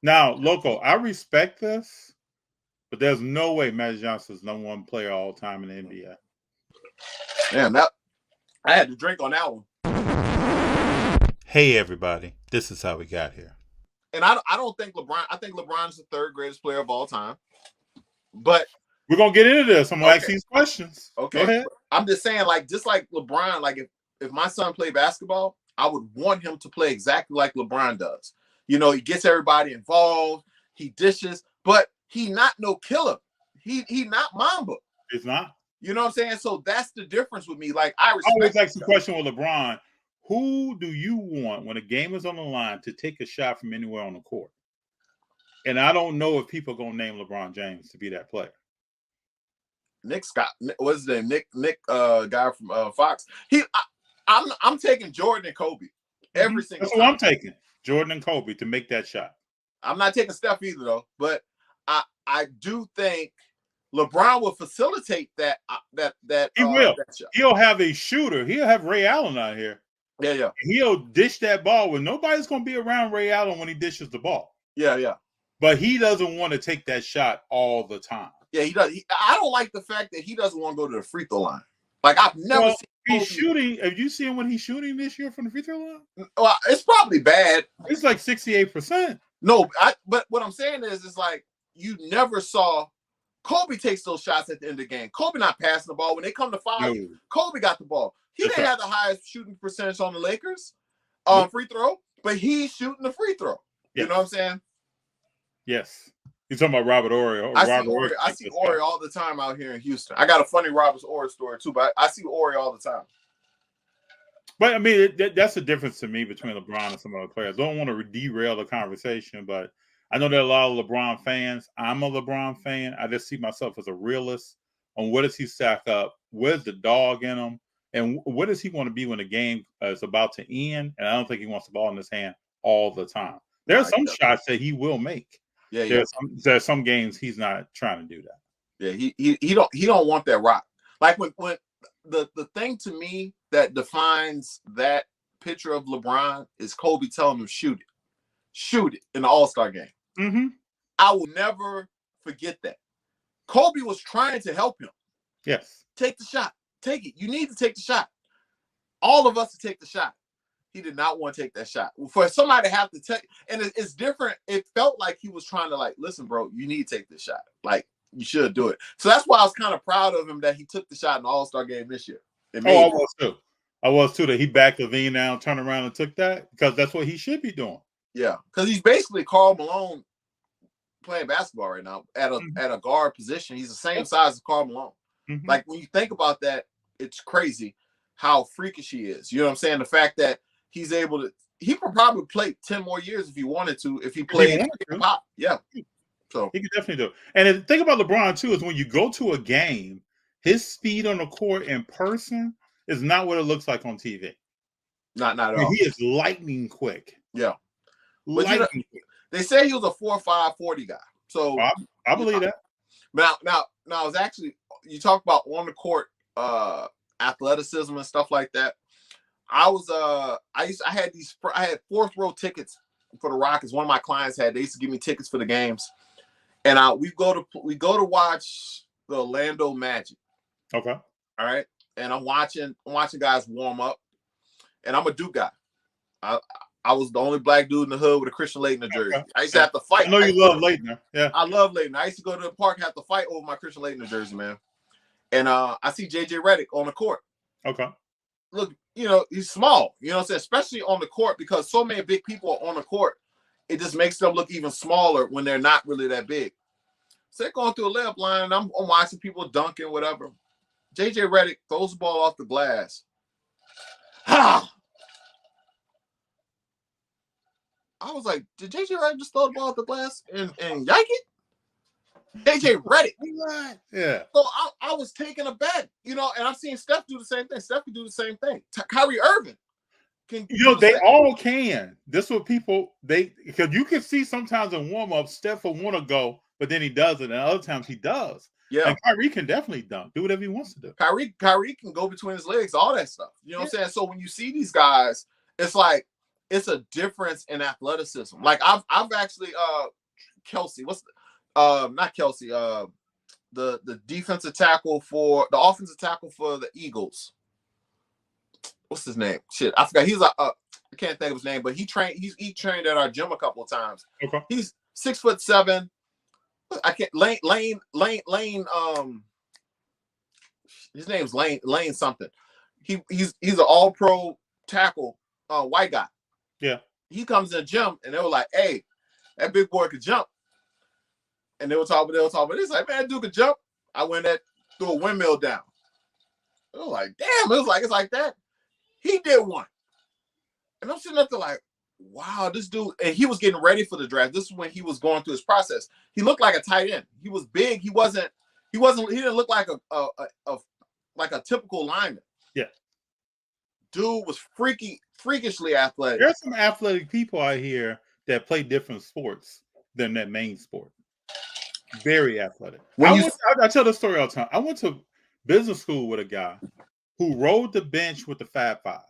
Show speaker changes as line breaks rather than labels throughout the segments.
Now, Loco, I respect this, but there's no way Magic Johnson's #1 player all time in the NBA.
Damn, I had to drink on that one.
Hey, everybody. This is how we got here.
And I don't think LeBron. I think LeBron's the third greatest player of all time. But
we're gonna get into this. I'm gonna ask these questions.
Okay.
Go ahead.
I'm just saying, just like LeBron, if my son played basketball, I would want him to play exactly like LeBron does. He gets everybody involved, he dishes, but he not no killer. He not Mamba.
It's not.
You know what I'm saying? So that's the difference with me. I
always ask the question with LeBron: who do you want when a game is on the line to take a shot from anywhere on the court? And I don't know if people are gonna name LeBron James to be that player.
Nick Scott, what's his name? Nick, guy from Fox. I'm taking Jordan and Kobe every single.
That's what I'm taking. Jordan and Kobe to make that shot.
I'm not taking Steph either though, but I do think LeBron will facilitate that.
He will.
That shot.
He'll have a shooter. He'll have Ray Allen out here.
Yeah.
He'll dish that ball when nobody's going to be around Ray Allen when he dishes the ball.
Yeah.
But he doesn't want to take that shot all the time.
Yeah, he does. I don't like the fact that he doesn't want to go to the free throw line. I've never seen.
He's shooting. Have you seen when he's shooting this year from the free throw line?
Well, it's probably bad.
It's like 68%.
No, but what I'm saying is you never saw Kobe takes those shots at the end of the game. Kobe not passing the ball. When they come to foul, Kobe got the ball. He didn't have the highest shooting percentage on the Lakers free throw, but he's shooting the free throw. Yes. You know what I'm saying?
Yes. You're talking about Robert Horry.
I see Horry all the time out here in Houston. I got a funny Robert Horry story too, but I see Horry all the time.
But I mean, that's the difference to me between LeBron and some other players. I don't want to derail the conversation, but I know there are a lot of LeBron fans. I'm a LeBron fan. I just see myself as a realist on what does he stack up, where's the dog in him, and what does he want to be when the game is about to end. And I don't think he wants the ball in his hand all the time. There are some shots that he will make.
Yeah.
There's some games he's not trying to do that.
Yeah, he don't want that rock. When the thing to me that defines that picture of LeBron is Kobe telling him shoot it in the All-Star game.
Mm-hmm.
I will never forget that. Kobe was trying to help him.
Yes.
Take the shot. Take it. You need to take the shot. All of us to take the shot. He did not want to take that shot. For somebody to have to take, and it's different. It felt like he was trying to listen, bro, you need to take this shot. You should do it. So that's why I was kind of proud of him that he took the shot in the All-Star game this year.
I was too. That he backed Levine down, turned around and took that because that's what he should be doing.
Yeah, because he's basically Karl Malone playing basketball right now at a guard position. He's the same size as Karl Malone. Mm-hmm. When you think about that, it's crazy how freakish he is. You know what I'm saying? The fact that he's able to, he could probably play 10 more years if he wanted to, if he played pop. Yeah. So
he could definitely do it. And the thing about LeBron too is when you go to a game, his speed on the court in person is not what it looks like on TV.
Not at all.
He is lightning quick.
Yeah. But they say he was a 4.5 40 guy. So
I believe that.
Now it's actually, you talk about on the court athleticism and stuff like that. I had fourth row tickets for the Rockets. One of my clients had. They used to give me tickets for the games, and we go to watch the Orlando Magic.
Okay.
All right, and I'm watching guys warm up, and I'm a Duke guy. I was the only black dude in the hood with a Christian Laettner jersey. Okay. I used to have to fight.
I know you love Laettner. Yeah,
I love Laettner. I used to go to the park and have to fight over my Christian Laettner jersey, man. And I see JJ Redick on the court.
Okay.
Look, he's small, you know what I'm saying? Especially on the court because so many big people are on the court. It just makes them look even smaller when they're not really that big. So they're going through a layup line, and I'm watching people dunking, whatever. JJ Redick throws the ball off the glass. Ha! I was like, did JJ Redick just throw the ball off the glass and yank it? JJ Redick.
Yeah.
So I was taken aback, and I've seen Steph do the same thing. Steph can do the same thing. Kyrie Irving can.
They all can. This is what people because you can see sometimes in warm up, Steph will want to go, but then he doesn't, and other times he does.
Yeah.
And Kyrie can definitely dunk, do whatever he wants to do.
Kyrie can go between his legs, all that stuff. You know what I'm saying? So when you see these guys, it's like it's a difference in athleticism. Like I've actually Kelsey, not Kelsey, the defensive tackle for the offensive tackle for the Eagles. What's his name? Shit, I forgot. He's I can't think of his name, but he trained at our gym a couple of times.
Okay.
He's 6'7". I can't Lane. His name's Lane something. He's an all-pro tackle, white guy.
Yeah.
He comes in the gym and they were like, "Hey, that big boy could jump." And they were talking. He's like, "Man, dude could jump." I went at threw a windmill down. I was like, "Damn!" It's like that. He did one, and I'm sitting up there like, "Wow, this dude." And he was getting ready for the draft. This is when he was going through his process. He looked like a tight end. He was big. He didn't look like a typical lineman.
Yeah.
Dude was freakishly athletic.
There's some athletic people out here that play different sports than that main sport. Very athletic. I tell the story all the time. I went to business school with a guy who rode the bench with the Fab Five.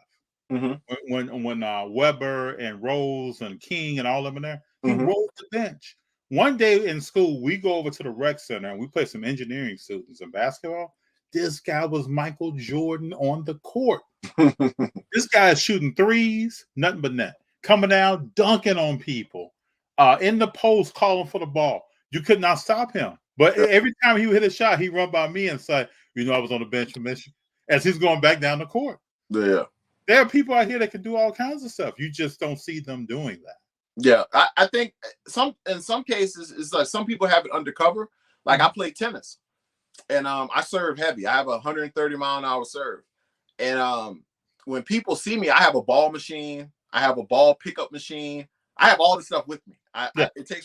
Mm-hmm.
When Weber and Rose and King and all of them in there, he rode the bench. One day in school, we go over to the rec center and we play some engineering students in basketball. This guy was Michael Jordan on the court. This guy is shooting threes, nothing but net. Coming down, dunking on people. In the post, calling for the ball. You could not stop him. But every time he would hit a shot, he'd run by me and say, I was on the bench for Michigan. As he's going back down the court.
Yeah.
There are people out here that can do all kinds of stuff. You just don't see them doing that.
Yeah. I think in some cases, it's like some people have it undercover. Like I play tennis. And I serve heavy. I have a 130-mile-an-hour serve. And when people see me, I have a ball machine. I have a ball pickup machine. I have all this stuff with me. I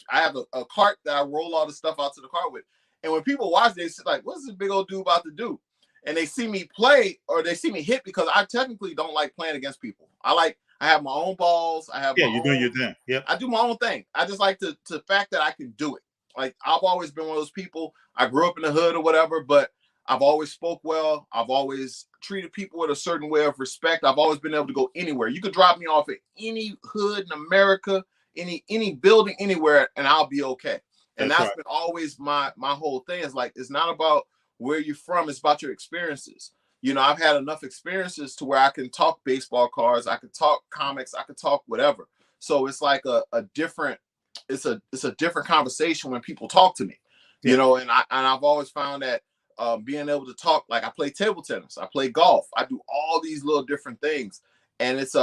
have a cart that I roll all the stuff out to the cart with. And when people watch, they say, like, what's this big old dude about to do? And they see me play or they see me hit because I technically don't like playing against people. I have my own balls.
You're doing your thing. Yeah.
I do my own thing. I just like the fact that I can do it. Like I've always been one of those people. I grew up in the hood or whatever, but I've always spoke well. I've always treated people with a certain way of respect. I've always been able to go anywhere. You could drop me off at any hood in America, any building, anywhere, and I'll be okay. And that's right. Been always my whole thing. Is like it's not about where you're from; it's about your experiences. I've had enough experiences to where I can talk baseball cards, I can talk comics, I can talk whatever. So it's like a different. It's a different conversation when people talk to me, and I've always found that being able to talk, like I play table tennis, I play golf, I do all these little different things, and it's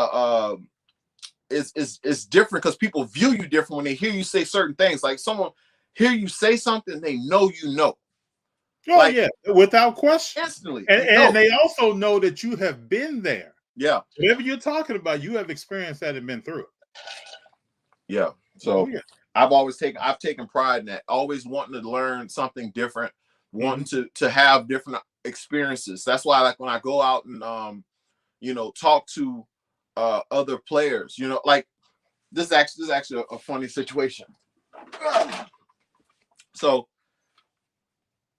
it's different because people view you different when they hear you say certain things. Like someone hear you say something, they know you know.
Oh like, yeah, without question,
instantly,
and they also know that you have been there.
Yeah,
whatever you're talking about, you have experienced that and been through it.
Yeah. So I've taken pride in that, always wanting to learn something different, wanting to have different experiences. That's why, like when I go out and talk to other players, like this is actually a funny situation. So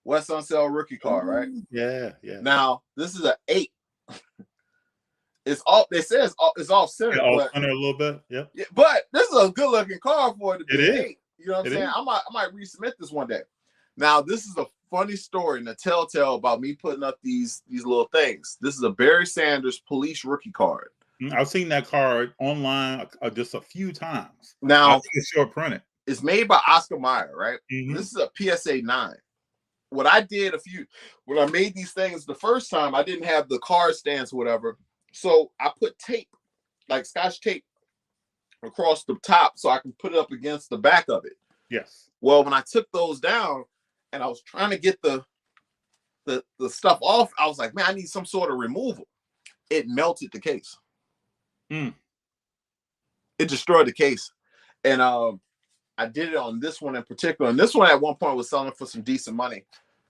West Unsell rookie card, right?
Yeah.
Now this is an 8. It's all they say it's all center,
center a little bit. Yeah.
But this is a good looking card for it to be 8. You know what I'm saying?
Is.
I might resubmit this one day. Now, this is a funny story and a telltale about me putting up these little things. This is a Barry Sanders police rookie card.
I've seen that card online just a few times.
Now
I think it's short printed.
It's made by Oscar Mayer, right?
Mm-hmm.
This is a PSA 9. What I did when I made these things the first time, I didn't have the card stands or whatever. So I put tape, like Scotch tape, across the top so I can put it up against the back of it.
Yes.
Well, when I took those down and I was trying to get the stuff off, I was like, man, I need some sort of removal. It melted the case. It destroyed the case. And I did it on this one in particular. And this one at one point was selling for some decent money.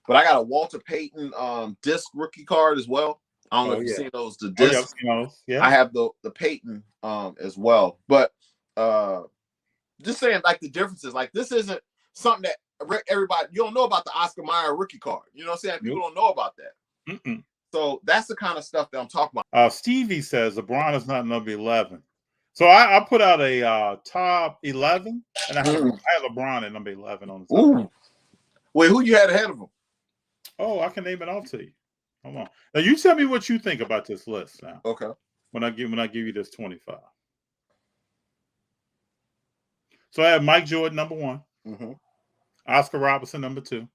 But I got a Walter Payton disc rookie card as well. I don't know if you've seen those. The disc.
I've seen those. Yeah.
I have the Payton as well. But just saying, like the differences. Like this isn't something that everybody, you don't know about the Oscar Mayer rookie card. You know what I'm saying? People don't know about that.
Mm-mm.
So that's the kind of stuff that I'm talking about.
Stevie says LeBron is not number 11. So I put out a top 11, and I had LeBron at number 11 on the top.
Ooh. Wait, who you had ahead of him?
Oh, I can name it off to you. Hold on. Now you tell me what you think about this list now.
Okay.
When I give you this 25. So I have Mike Jordan number 1, Oscar Robertson number 2,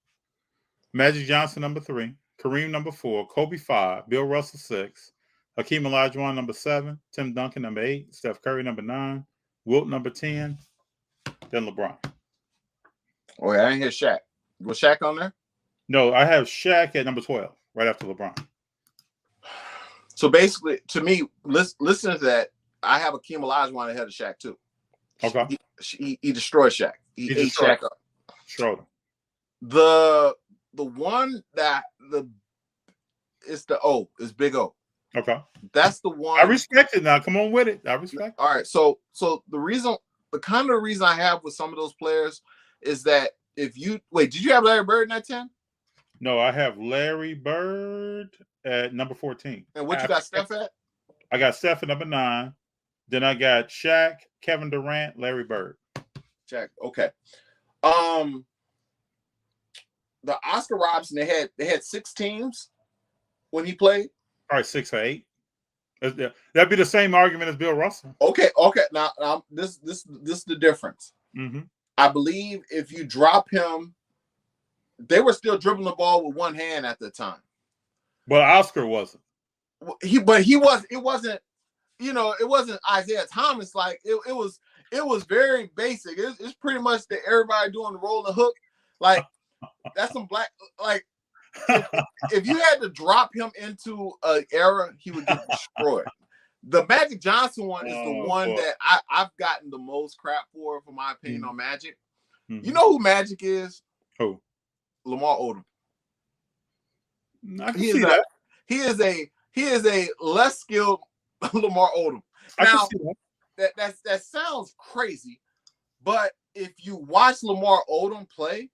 Magic Johnson number 3, Kareem number 4, Kobe 5, Bill Russell 6, Hakeem Olajuwon number 7, Tim Duncan number 8, Steph Curry number 9, Wilt number 10, then LeBron.
Oh, yeah, I ain't hear Shaq. Was Shaq on there?
No, I have Shaq at number 12, right after LeBron.
So basically, to me, listen to that. I have Hakeem Olajuwon ahead of Shaq too.
Okay.
He destroyed Shaq. He ate Shaq up.
Schroeder.
The one that it's Big O.
Okay.
That's the one.
I respect it now. Come on with it. I respect it.
All right. So the kind of reason I have with some of those players is that if you did you have Larry Bird in that 10?
No, I have Larry Bird at number 14.
And what you got Steph at?
I got Steph at number 9. Then I got Shaq, Kevin Durant, Larry Bird.
Shaq. Okay. The Oscar Robertson, they had 6 teams when he played.
All right, 6 or 8. That'd be the same argument as Bill Russell.
Okay. Now this is the difference.
Mm-hmm.
I believe if you drop him, they were still dribbling the ball with one hand at the time.
But Oscar wasn't.
It wasn't Isaiah Thomas. Like it was very basic. It's pretty much that everybody doing the roll and hook. Like that's some black. Like if you had to drop him into an era, he would get destroyed. The Magic Johnson one is the one that I've gotten the most crap for my opinion on Magic. Mm-hmm. You know who Magic is?
Who?
Lamar Odom.
I can see that.
He is a less skilled Lamar Odom. Now that sounds crazy, but if you watch Lamar Odom play,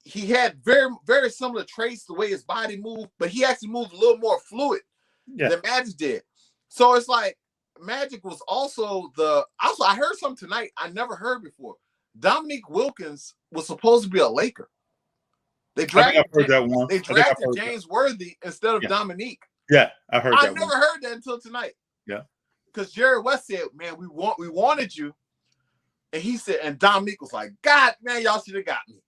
he had very, very similar traits, the way his body moved, but he actually moved a little more fluid than Magic did. So it's like Magic was also I heard something tonight I never heard before. Dominique Wilkins was supposed to be a Laker. They drafted James Worthy instead of Dominique.
Yeah, I heard that.
I never heard that until tonight.
Yeah. Because
Jerry West said, man, we wanted you. And he said, and Dominique was like, God, man, y'all should have got me.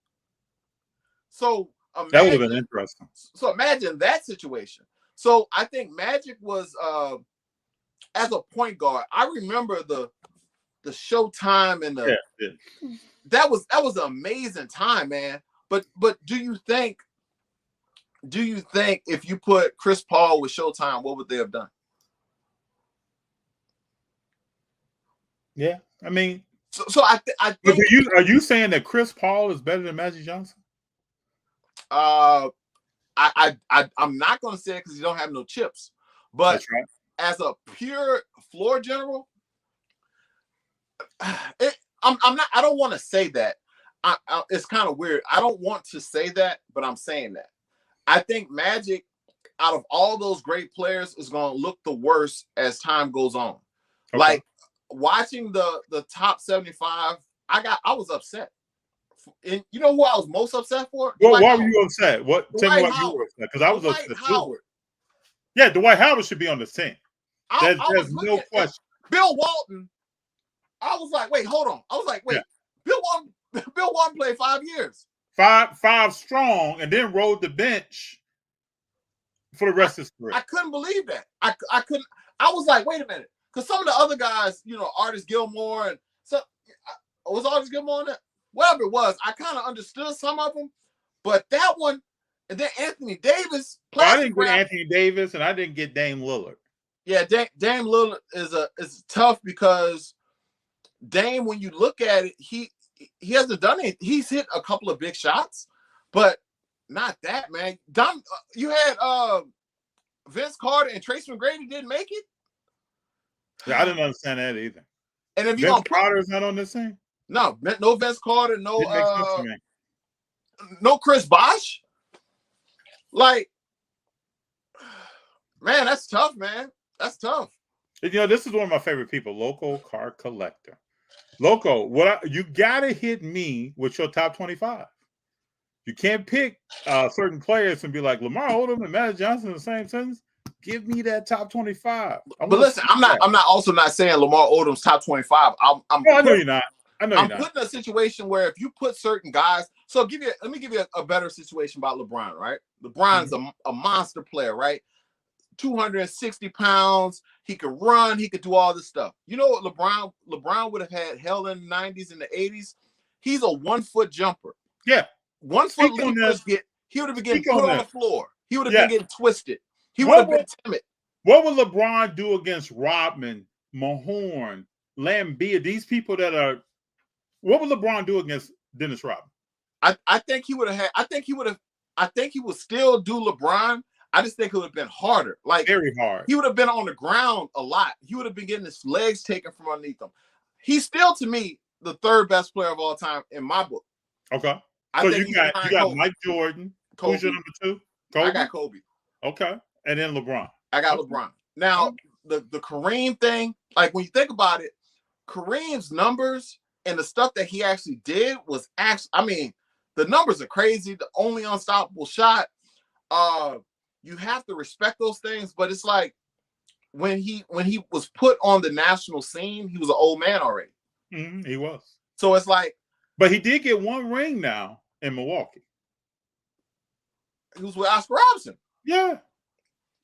So
that would have been interesting.
So imagine that situation. So I think Magic was as a point guard. I remember the Showtime and that was an amazing time, man. But do you think if you put Chris Paul with Showtime, what would they have done?
Yeah, I mean,
so I think.
Are you saying that Chris Paul is better than Magic Johnson?
I'm not going to say it because you don't have no chips, but as a pure floor general, I'm not. I don't want to say that. It's kind of weird. I don't want to say that, but I'm saying that. I think Magic, out of all those great players, is going to look the worst as time goes on. Okay. Like watching the top 75, I was upset. And you know who I was most upset for?
Well, why were you upset? Tell me why you were upset. Because I was upset too. Yeah, Dwight Howard should be on the team. There's no question.
Bill Walton. I was like, wait, hold on. I was like, wait, Bill Walton played 5 years.
Five strong, and then rode the bench for the rest of his career.
I couldn't believe that. I couldn't. I was like, wait a minute, because some of the other guys, Artis Gilmore and so was Artis Gilmore on that? Whatever it was, I kind of understood some of them, but that one, and then Anthony Davis.
I didn't get Anthony Davis, and I didn't get Dame Lillard.
Yeah, Dame Lillard is tough because Dame, when you look at it, he hasn't done it. He's hit a couple of big shots, but not that, man. You had Vince Carter and Tracy McGrady didn't make it.
Yeah, I didn't understand that either.
And if
Vince Carter is not on this thing.
No Vince Carter, no Chris Bosh. Like, man, that's tough, man. That's tough.
This is one of my favorite people, Local Card Collector. Loco, you gotta hit me with your top 25. You can't pick certain players and be like Lamar Odom and Magic Johnson in the same sentence. Give me that top 25.
But listen, I'm not saying Lamar Odom's top 25.
I know you're not. I'm
putting a situation where if you put certain guys, let me give you a better situation about LeBron, right? LeBron's a monster player, right? 260 pounds. He could run. He could do all this stuff. You know what LeBron would have had hell in the 90s and the 80s? He's a 1 foot jumper.
Yeah.
1 foot leapers he would have been getting put on the floor. He would have been getting twisted. He would have been timid.
What would LeBron do against Rodman, Mahorn, Lambia? These people that are. What would LeBron do against Dennis Rodman?
I think he would have. I think he would still do LeBron. I just think it would have been harder. Like
very hard.
He would have been on the ground a lot. He would have been getting his legs taken from underneath him. He's still, to me, the third best player of all time in my book.
Okay. So you got Mike Jordan.
Kobe.
Who's your number 2? Kobe?
I got Kobe.
Okay. And then LeBron.
I got LeBron. Now, the Kareem thing, like when you think about it, Kareem's numbers and the stuff that he actually did was the numbers are crazy. The only unstoppable shot. You have to respect those things, but it's like when he was put on the national scene, he was an old man already.
He was.
So it's like,
but he did get 1 ring now in Milwaukee.
He was with Oscar Robertson.
Yeah,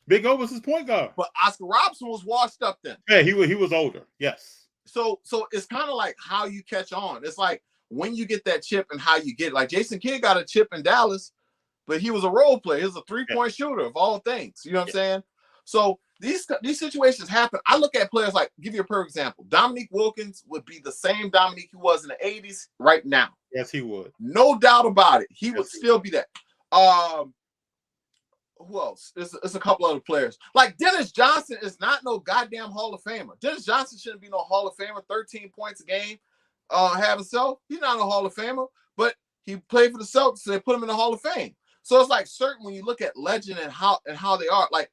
Big O was his point guard.
But Oscar Robertson was washed up then.
Yeah, he was older. Yes.
So it's kind of like how you catch on. It's like when you get that chip and how you get it. Like Jason Kidd got a chip in Dallas, but he was a role player. He was a 3-point shooter of all things. You know what I'm saying? So these situations happen. I look at players like, give you a perfect example. Dominique Wilkins would be the same Dominique he was in the 80s right now.
Yes, he would.
No doubt about it. He would still be that. Who else? There's a couple other players. Like Dennis Johnson is not no goddamn Hall of Famer. Dennis Johnson shouldn't be no Hall of Famer. 13 points a game. Have himself. He's not a Hall of Famer, but he played for the Celtics, so they put him in the Hall of Fame. So it's like certain when you look at legend and how they are, like,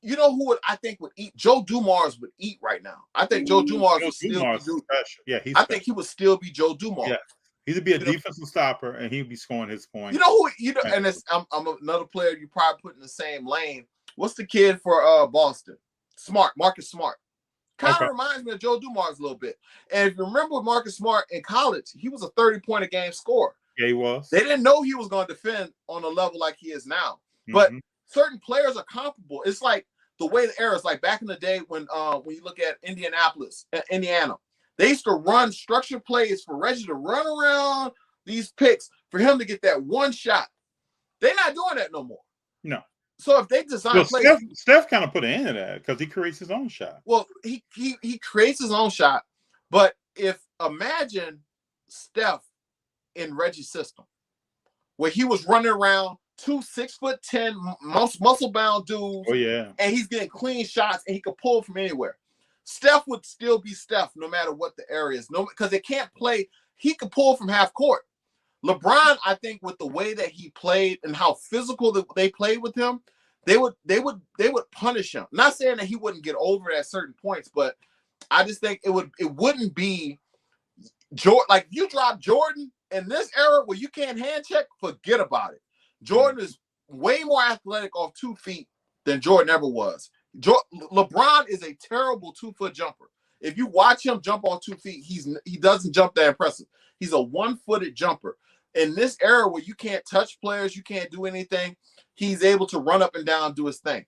you know who I think would eat? Joe Dumars would eat right now. I think Joe Dumars would still be
special. Yeah,
I think he would still be Joe Dumars.
Yeah. He'd be a defensive stopper, and he'd be scoring his points.
You know who? And I'm another player you probably put in the same lane. What's the kid for Boston? Marcus Smart. Kind of reminds me of Joe Dumars a little bit. And if you remember Marcus Smart in college, he was a 30-point a game scorer.
Yeah, he was.
They didn't know he was going to defend on a level like he is now. But certain players are comparable. It's like the way the era is like back in the day when you look at Indiana. They used to run structured plays for Reggie to run around these picks for him to get that one shot. They're not doing that no more.
No.
So if they design plays,
Steph kind of put an end to that because he creates his own shot.
Well, he creates his own shot, but imagine Steph in Reggie's system, where he was running around 2 6'10" muscle-bound dudes.
Oh yeah,
and he's getting clean shots, and he could pull from anywhere. Steph would still be Steph no matter what the area is. No, because they can't play. He could pull from half court. LeBron, I think, with the way that he played and how physical they played with him, they would punish him. Not saying that he wouldn't get over it at certain points, but I just think it wouldn't be Jordan. Like you drop Jordan in this era where you can't hand check, forget about it. Jordan is way more athletic off 2 feet than Jordan ever was. LeBron is a terrible 2-foot jumper. If you watch him jump off 2 feet, he doesn't jump that impressive. He's a 1-footed jumper. In this era where you can't touch players, you can't do anything, he's able to run up and down, do his thing.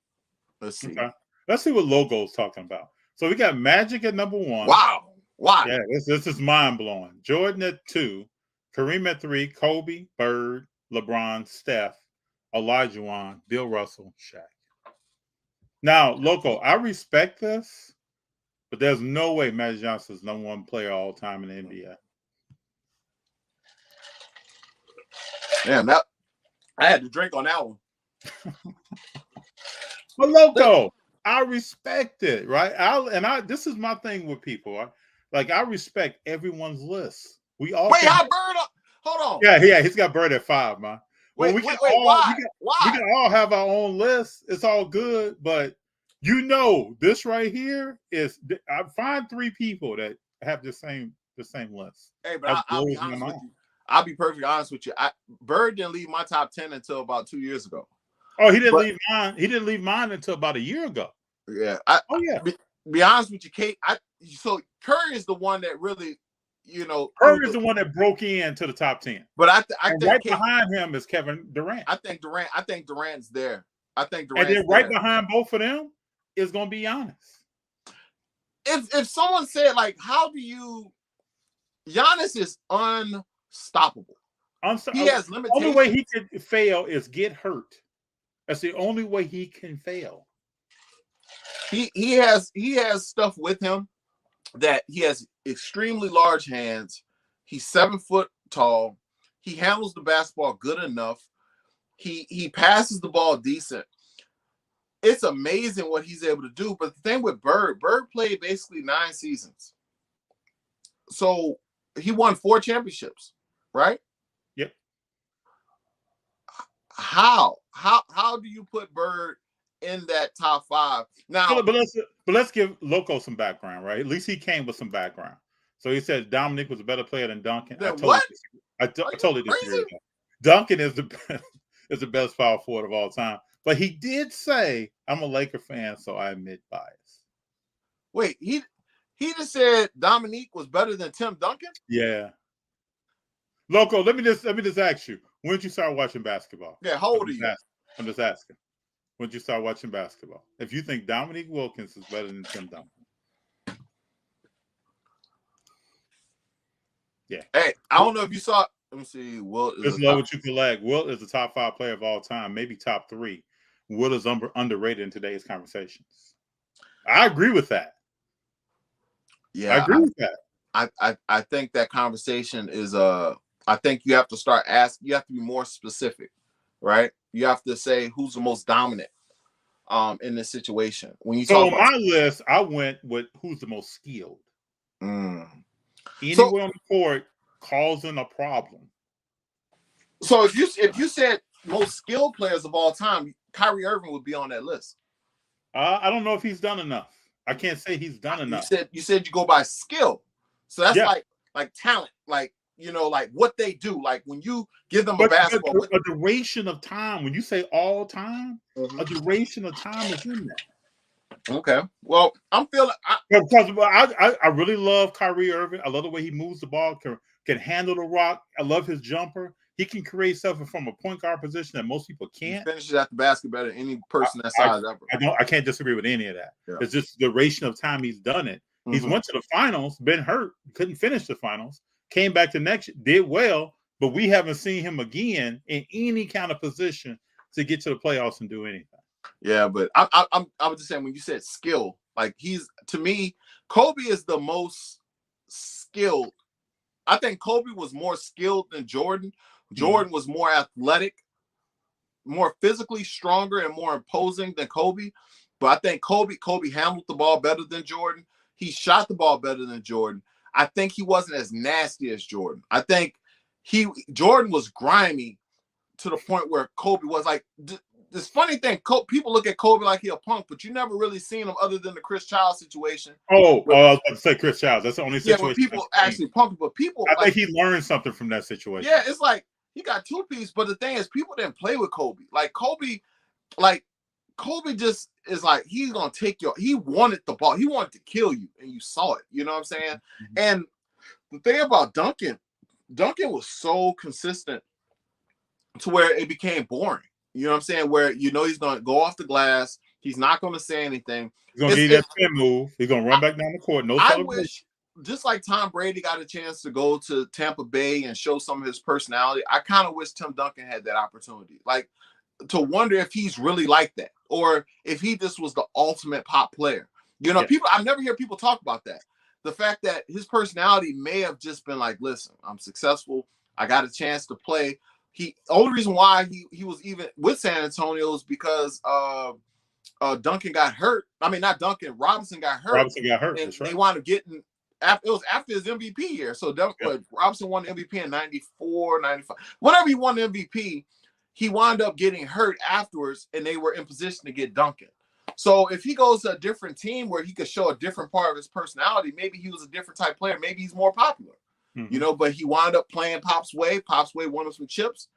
Let's see. Okay.
Let's see what Logo's talking about. So we got Magic at number 1.
Wow. Why?
Yeah, this is mind-blowing. Jordan at 2, Kareem at 3, Kobe, Bird, LeBron, Steph, Olajuwon, Bill Russell, Shaq. Now, Loco, I respect this, but there's no way Magic Johnson is number 1 player all time in the NBA.
Damn, I had to drink on that one.
But Loco, I respect it, right? This is my thing with people. I respect everyone's list. We all
how Bird up? Hold on.
Yeah, he's got Bird at 5, man.
Why?
We can all have our own list. It's all good, but You know, this right here is. I find 3 people that have the same list.
Hey, but I'll be honest with you. I'll be perfectly honest with you. Bird didn't leave my top 10 until about 2 years ago.
Oh, he didn't leave mine. He didn't leave mine until about a year ago.
Yeah. Be honest with you, Kate. So Curry is the one that really,
Curry is the one that broke into the top 10.
But I think
right behind him is Kevin Durant.
I think Durant's there. And
then right behind both of them is going to be Giannis.
If someone said, like, how do you? Giannis is unstoppable. He has limitations.
The only way he could fail is get hurt. That's the only way he can fail.
He has stuff with him that he has extremely large hands. He's 7 foot tall. He handles the basketball good enough. He passes the ball decent. It's amazing what he's able to do. But the thing with Bird played basically 9 seasons. So he won 4 championships, right?
Yep.
How do you put Bird in that top 5? Now,
but let's give Loco some background, right? At least he came with some background. So he said Dominique was a better player than Duncan. I totally disagree with that. Duncan is the best power forward of all time. But he did say, I'm a Laker fan, so I admit bias.
Wait, he just said Dominique was better than Tim Duncan?
Yeah. Loco, let me just ask you, when did you start watching basketball?
Yeah, how old are you?
I'm just asking. When did you start watching basketball? If you think Dominique Wilkins is better than Tim Duncan. Yeah.
Hey, I don't know if you saw. Let me see. Wilt is
just love what you collect. Wilt is the top 5 player of all time, maybe top 3. Wilt is underrated in today's conversations. I agree with that.
Yeah,
I agree with that.
I think that conversation is I think you have to start asking. You have to be more specific, right? You have to say who's the most dominant in this situation. When you
talk about my list, I went with who's the most skilled. Anyone on the court causing a problem.
So if you said most skilled players of all time, Kyrie Irving would be on that list.
I don't know if he's done enough. I can't say he's done enough.
You said you go by skill. So that's like talent, like what they do. Like when you give them a basketball.
A duration of time. When you say all time, a duration of time is in that.
Okay. Well, I'm feeling
because I really love Kyrie Irving. I love the way he moves the ball, can handle the rock. I love his jumper. He can create something from a point guard position that most people can't.
He finishes at the basket better than any person that size ever.
I can't disagree with any of that. Yeah. It's just the duration of time he's done it. He's went to the finals, been hurt, couldn't finish the finals, came back to next, did well, but we haven't seen him again in any kind of position to get to the playoffs and do anything.
Yeah, but I was just saying when you said skill, like to me, Kobe is the most skilled. I think Kobe was more skilled than Jordan. Jordan was more athletic, more physically stronger and more imposing than Kobe. But I think Kobe handled the ball better than Jordan. He shot the ball better than Jordan. I think he wasn't as nasty as Jordan. I think Jordan was grimy to the point where Kobe was like. This funny thing, people look at Kobe like he a punk, but you never really seen him other than the Chris Childs situation.
I was about to say Chris Childs. That's the only situation.
Yeah, people actually punk, but people.
I think he learned something from that situation.
Yeah, it's like he got 2-piece, but the thing is, people didn't play with Kobe. Kobe just is like he's gonna take he wanted the ball, he wanted to kill you, and you saw it. You know what I'm saying? Mm-hmm. And the thing about Duncan was so consistent to where it became boring. You know what I'm saying? Where he's going to go off the glass. He's not going to say anything.
He's going to do that spin move. He's going to run back down the court. No celebration.
I wish, just like Tom Brady got a chance to go to Tampa Bay and show some of his personality, I kind of wish Tim Duncan had that opportunity. Like, to wonder if he's really like that or if he just was the ultimate pop player. I never hear people talk about that. The fact that his personality may have just been like, listen, I'm successful. I got a chance to play. Only reason why he was even with San Antonio is because Duncan got hurt. I mean, not Duncan. Robinson got hurt.
And
that's right. They wound up getting it was after his MVP year. So Robinson won the MVP in 94, 95. Whenever he won the MVP, he wound up getting hurt afterwards, and they were in position to get Duncan. So if he goes to a different team where he could show a different part of his personality, maybe he was a different type player. Maybe he's more popular, you know, but he wound up playing Pop's way. Pop's way won him some chips.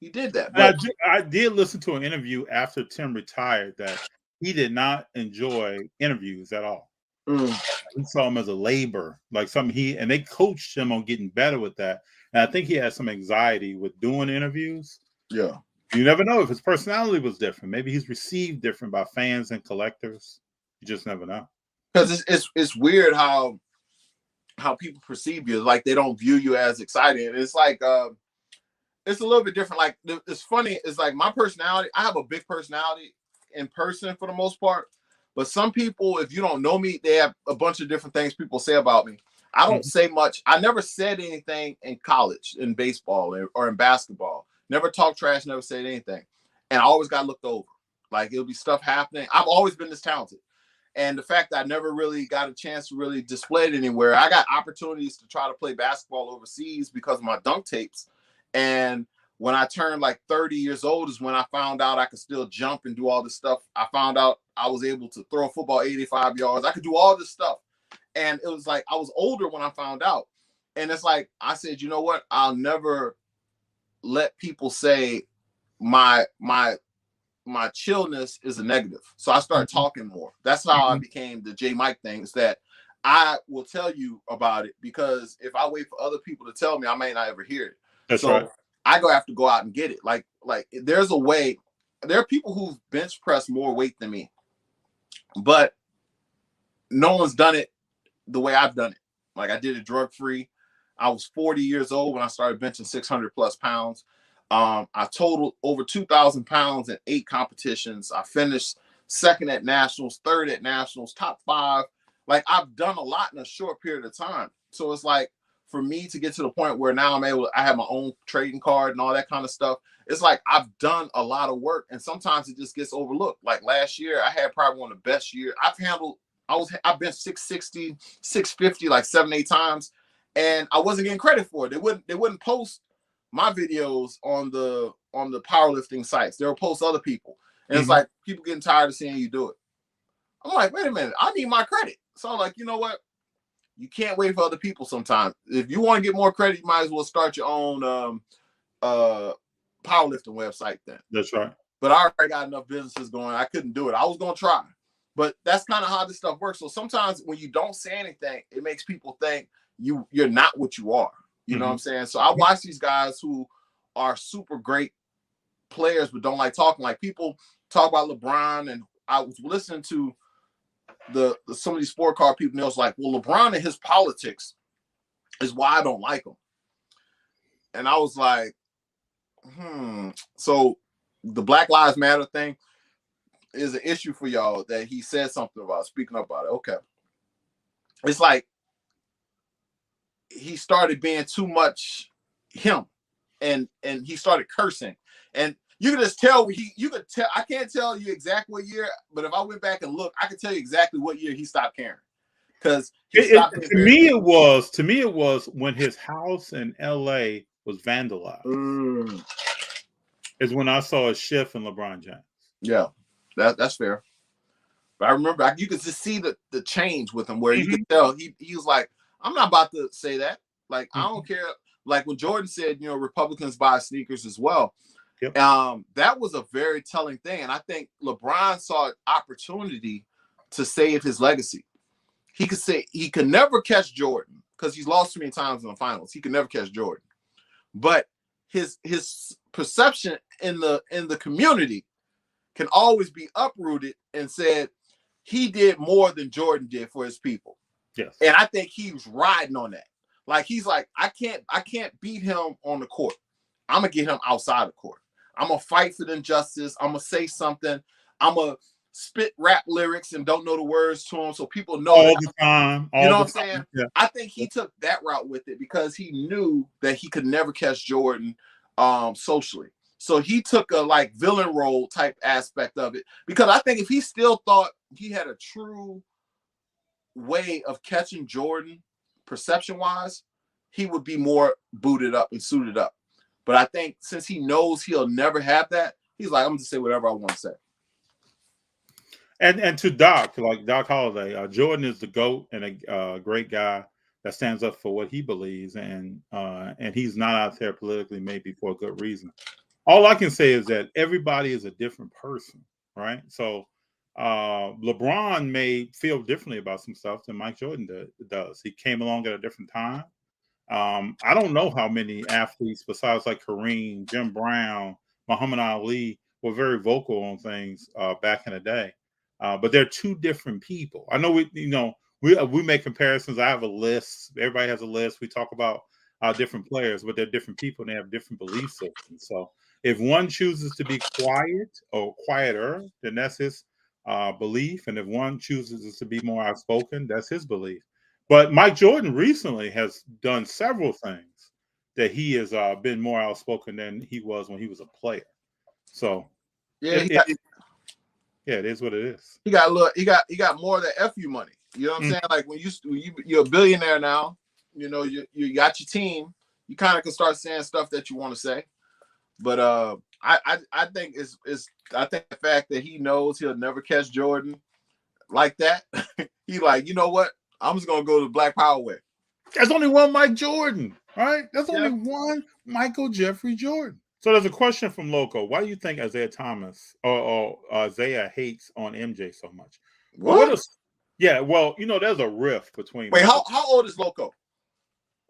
He did that. But
I did listen to an interview after Tim retired that he did not enjoy interviews at all. He saw him as a labor, like something and they coached him on getting better with that. And I think he had some anxiety with doing interviews.
Yeah.
You never know if his personality was different. Maybe he's received different by fans and collectors. You just never know.
Because it's weird how people perceive you. Like they don't view you as exciting. It's like it's a little bit different. Like it's funny. It's like my personality. I have a big personality in person for the most part. But some people, if you don't know me, they have a bunch of different things people say about me. I don't say much. I never said anything in college, in baseball or in basketball. Never talked trash, never said anything. And I always got looked over. Like it'll be stuff happening. I've always been this talented. And the fact that I never really got a chance to really display it anywhere. I got opportunities to try to play basketball overseas because of my dunk tapes. And when I turned like 30 years old is when I found out I could still jump and do all this stuff. I found out I was able to throw a football 85 yards. I could do all this stuff. And it was like I was older when I found out. And it's like I said, you know what? I'll never let people say my chillness is a negative. So I started talking more. That's how I became the J Mike thing, is that I will tell you about it, because if I wait for other people to tell me, I may not ever hear it.
That's right.
I have to go out and get it. Like there's a way. There are people who've bench pressed more weight than me, but no one's done it the way I've done it. Like I did it drug free. I was 40 years old when I started benching 600 plus pounds. I totaled over 2,000 pounds in 8 competitions. I finished second at nationals, third at nationals, top 5. Like I've done a lot in a short period of time. So it's like for me to get to the point where now I have my own trading card and all that kind of stuff. It's like I've done a lot of work, and sometimes it just gets overlooked. Like last year, I had probably one of the best years I've been 660, 650 like 7-8 times, and I wasn't getting credit for it. They wouldn't post my videos on the powerlifting sites. They would post other people. And it's like people getting tired of seeing you do it. I'm like, wait a minute, I need my credit. So I'm like, you know what? You can't wait for other people sometimes. If you want to get more credit, you might as well start your own powerlifting website then.
That's right.
But I already got enough businesses going. I couldn't do it. I was going to try. But that's kind of how this stuff works. So sometimes when you don't say anything, it makes people think you're not what you are. You know what I'm saying? So I watch these guys who are super great players but don't like talking. Like people talk about LeBron, and I was listening to some of these sport car people, and it was like, well, LeBron and his politics is why I don't like him. And I was like, So the Black Lives Matter thing is an issue for y'all that he said something about, speaking up about it. Okay. It's like he started being too much him, and he started cursing, and you can just tell you could tell. I can't tell you exactly what year, but if I went back and look, I could tell you exactly what year he stopped caring. Because
to me it was when his house in LA was vandalized. Is when I saw a shift in LeBron James.
Yeah, that's fair. But I remember you could just see the change with him, where you could tell he was like, I'm not about to say that. Like, I don't care. Like when Jordan said, Republicans buy sneakers as well. Yep. That was a very telling thing. And I think LeBron saw an opportunity to save his legacy. He could say he could never catch Jordan because he's lost too many times in the finals. He could never catch Jordan. But his perception in the community can always be uprooted and said he did more than Jordan did for his people.
Yes.
And I think he was riding on that. Like he's like, I can't beat him on the court. I'm gonna get him outside the court. I'm gonna fight for the injustice. I'm gonna say something. I'm gonna spit rap lyrics and don't know the words to him so people know
all the time.
You know what I'm saying? Yeah. I think he took that route with it because he knew that he could never catch Jordan socially. So he took a like villain role type aspect of it, because I think if he still thought he had a true way of catching Jordan perception wise, he would be more booted up and suited up. But I think since he knows he'll never have that, he's like, I'm gonna say whatever I want to say.
And to Doc, like Doc Holliday, Jordan is the GOAT and a great guy that stands up for what he believes, and he's not out there politically, maybe for a good reason. All I can say is that everybody is a different person, right? So LeBron may feel differently about some stuff than Mike Jordan does. He came along at a different time. I don't know how many athletes besides like Kareem, Jim Brown, Muhammad Ali were very vocal on things back in the day. But they're two different people. I know we make comparisons. I have a list. Everybody has a list. We talk about different players, but they're different people and they have different belief systems. So if one chooses to be quiet or quieter, then that's his belief. And if one chooses to be more outspoken, that's his belief. But Mike Jordan recently has done several things that he has been more outspoken than he was when he was a player. So
yeah,
it is what it is.
He got more of the FU money. You know what I'm saying? Like when you're a billionaire now, you know, you got your team, you kind of can start saying stuff that you want to say. But I think I think the fact that he knows he'll never catch Jordan like that, he like, you know what? I'm just gonna go the Black Power way.
There's only one Mike Jordan, right? There's only one Michael Jeffrey Jordan. So there's a question from Loco. Why do you think Isaiah Thomas or Isaiah hates on MJ so much?
What?
Well, you know, there's a rift between.
Wait, how old is Loco?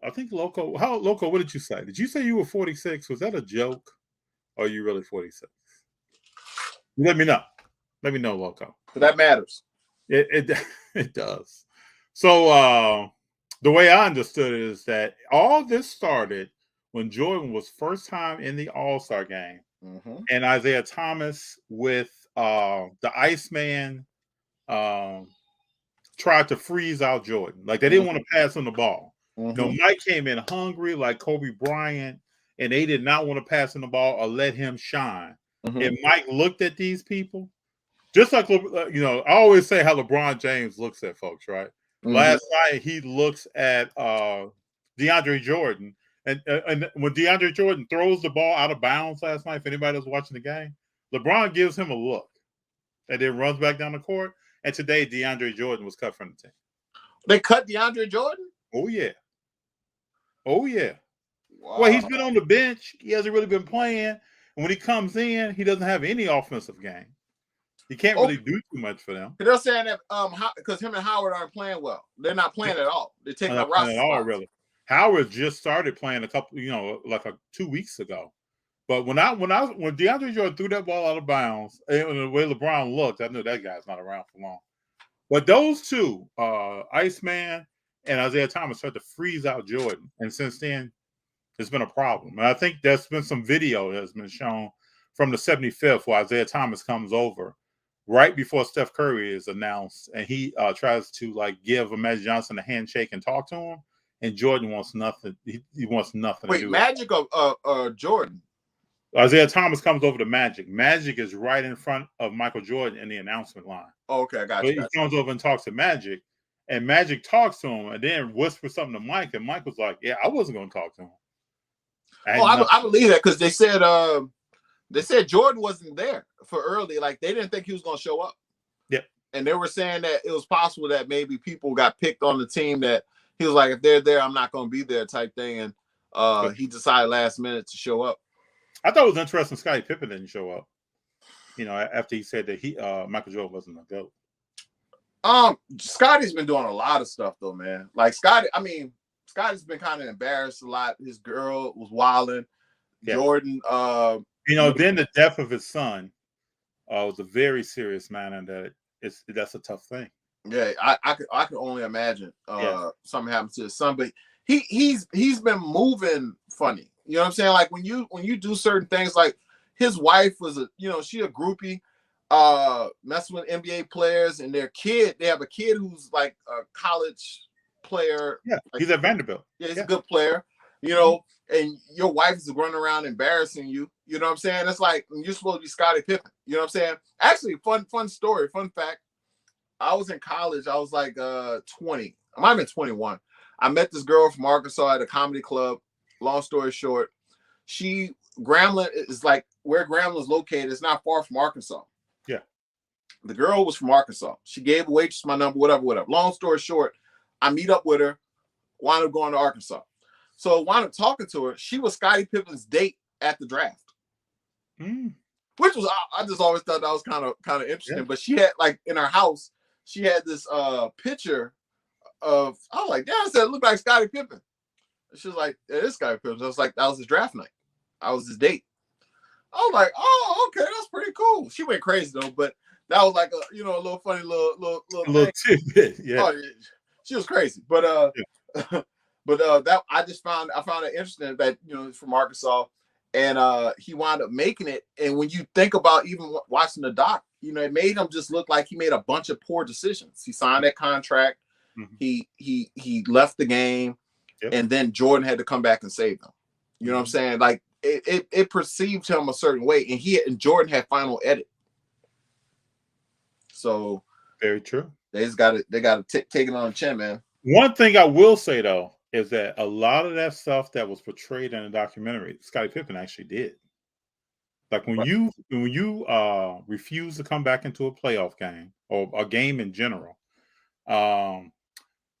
I think Loco. What did you say? Did you say you were 46? Was that a joke? Or are you really 46? Let me know. Let me know, Loco.
So that matters.
It does. So the way I understood it is that all this started when Jordan was first time in the All-Star game, and Isaiah Thomas with the Iceman tried to freeze out Jordan. Like they didn't want to pass him the ball. No, Mike came in hungry like Kobe Bryant, and they did not want to pass him the ball or let him shine. And Mike looked at these people, just like, you know, I always say how LeBron James looks at folks, right? Last night, he looks at DeAndre Jordan. And when DeAndre Jordan throws the ball out of bounds last night, if anybody was watching the game, LeBron gives him a look and then runs back down the court. And today, DeAndre Jordan was cut from the team.
They cut DeAndre Jordan?
Oh, yeah. Oh, yeah.
Wow.
Well, he's been on the bench. He hasn't really been playing. And when he comes in, he doesn't have any offensive game. He can't really do too much for them.
They're saying that because him and Howard aren't playing well. They're not playing at all. They're taking a roster spot.
Really. Howard just started playing a couple, you know, like 2 weeks ago. But when DeAndre Jordan threw that ball out of bounds, and the way LeBron looked, I knew that guy's not around for long. But those two, Iceman and Isaiah Thomas, started to freeze out Jordan, and since then, it's been a problem. And I think there's been some video that's been shown from the 75th where Isaiah Thomas comes over right before Steph Curry is announced, and he tries to like give Magic Johnson a handshake and talk to him, and Jordan wants nothing. He wants nothing.
Wait, to do Magic or Jordan?
Isaiah Thomas comes over to Magic. Magic is right in front of Michael Jordan in the announcement line.
Oh, okay, I got you.
He comes over and talks to Magic, and Magic talks to him, and then whispers something to Mike, and Mike was like, "Yeah, I wasn't going to talk to him."
I believe that because they said Jordan wasn't there for early. Like they didn't think he was going to show up.
Yep.
And they were saying that it was possible that maybe people got picked on the team that he was like, if they're there, I'm not going to be there type thing. And he decided last minute to show up.
I thought it was interesting Scottie Pippen didn't show up. You know, after he said that Michael Jordan wasn't a GOAT.
Scottie's been doing a lot of stuff though, man. Like Scottie's been kind of embarrassed a lot. His girl was wilding. Yeah. Jordan,
then the death of his son was a very serious matter. That's a tough thing.
Yeah, I can only imagine something happened to his son, but he's been moving funny. You know what I'm saying? Like when you do certain things, like his wife was she a groupie, messing with NBA players and their kid. They have a kid who's like a college player.
Yeah,
like,
he's at Vanderbilt.
Yeah, he's a good player. You know, and your wife is running around embarrassing you. You know what I'm saying? It's like you're supposed to be Scottie Pippen. You know what I'm saying? Actually, fun story, fun fact. I was in college. I was like 20. I might have been 21. I met this girl from Arkansas at a comedy club. Long story short, Grambling is like where Grambling is located. It's not far from Arkansas.
Yeah.
The girl was from Arkansas. She gave a waitress my number, whatever. Long story short, I meet up with her, wound up going to Arkansas. So wound up talking to her. She was Scottie Pippen's date at the draft. Which was, I just always thought that was kind of interesting. Yeah. But she had, like, in her house, she had this picture of, I was like, damn, I said, it looked like Scottie Pippen. She was like, it is Scottie Pippen. I was like, that was his draft night. I was his date. I was like, oh, okay, that's pretty cool. She went crazy though, but that was like a little funny little
tidbit. Yeah.
Oh, yeah. She was crazy. But that I found it interesting that he's from Arkansas, and he wound up making it. And when you think about even watching the doc, it made him just look like he made a bunch of poor decisions. He signed that contract, he left the game, and then Jordan had to come back and save them. You know what I'm saying? Like it perceived him a certain way, and Jordan had final edit. So
very true.
They got to take it on the chin, man.
One thing I will say though is that a lot of that stuff that was portrayed in the documentary, Scottie Pippen actually did. Like when you refuse to come back into a playoff game or a game in general, the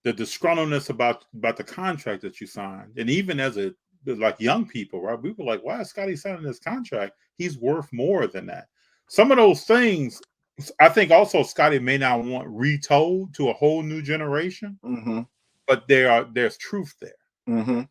disgruntledness about the contract that you signed, and even as like young people, right? We were like, why is Scottie signing this contract? He's worth more than that. Some of those things, I think also Scottie may not want retold to a whole new generation, but there's truth there.